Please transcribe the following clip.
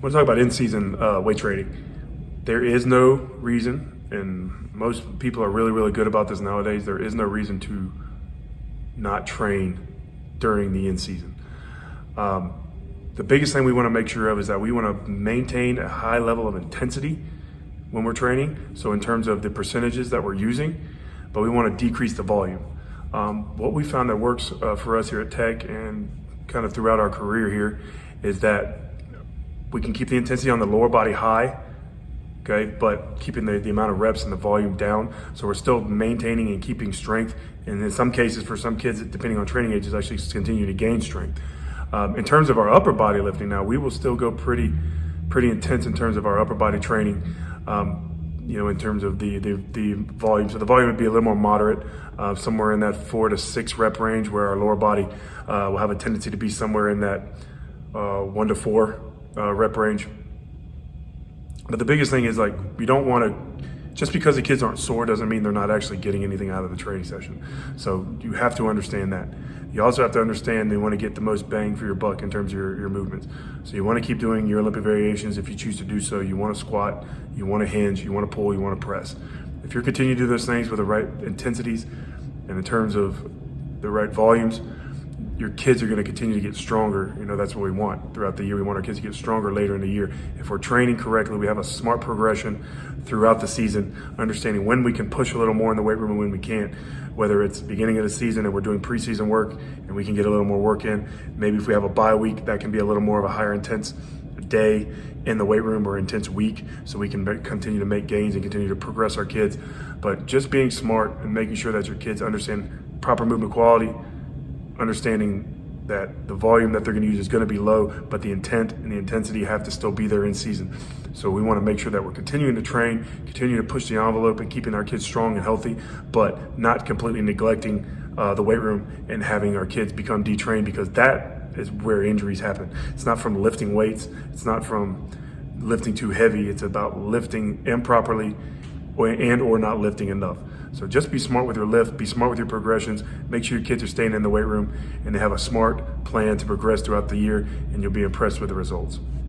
want to talk about in-season weight training. There is no reason, and most people are really, really good about this nowadays, there is no reason to not train during the in-season. The biggest thing we want to make sure of is that we want to maintain a high level of intensity when we're training. So in terms of the percentages that we're using, but we want to decrease the volume. What we found that works for us here at Tech and kind of throughout our career here is that we can keep the intensity on the lower body high, okay, but keeping the amount of reps and the volume down. So we're still maintaining and keeping strength. And in some cases, for some kids, depending on training ages, actually continue to gain strength. In terms of our upper body lifting now, we will still go pretty intense in terms of our upper body training, in terms of the volume. So the volume would be a little more moderate, somewhere in that 4 to 6 rep range, where our lower body will have a tendency to be somewhere in that 1 to 4 rep range. But the biggest thing is, like, we don't want to, just because the kids aren't sore doesn't mean they're not actually getting anything out of the training session. So you have to understand that. You also have to understand they want to get the most bang for your buck in terms of your movements. So you want to keep doing your Olympic variations if you choose to do so. You want to squat, you want to hinge, you want to pull, you want to press. If you're continuing to do those things with the right intensities and in terms of the right volumes, your kids are going to continue to get stronger. That's what we want throughout the year. We want our kids to get stronger later in the year. If we're training correctly, we have a smart progression throughout the season, understanding when we can push a little more in the weight room and when we can't, whether it's beginning of the season and we're doing preseason work and we can get a little more work in. Maybe if we have a bye week, that can be a little more of a higher intense day in the weight room or intense week, so we can continue to make gains and continue to progress our kids. But just being smart and making sure that your kids understand proper movement quality, understanding that the volume that they're going to use is going to be low, but the intent and the intensity have to still be there in season. So we want to make sure that we're continuing to train, continuing to push the envelope and keeping our kids strong and healthy, but not completely neglecting the weight room and having our kids become detrained, because that is where injuries happen. It's not from lifting weights. It's not from lifting too heavy. It's about lifting improperly or not lifting enough. So just be smart with your lift, be smart with your progressions, make sure your kids are staying in the weight room and they have a smart plan to progress throughout the year, and you'll be impressed with the results.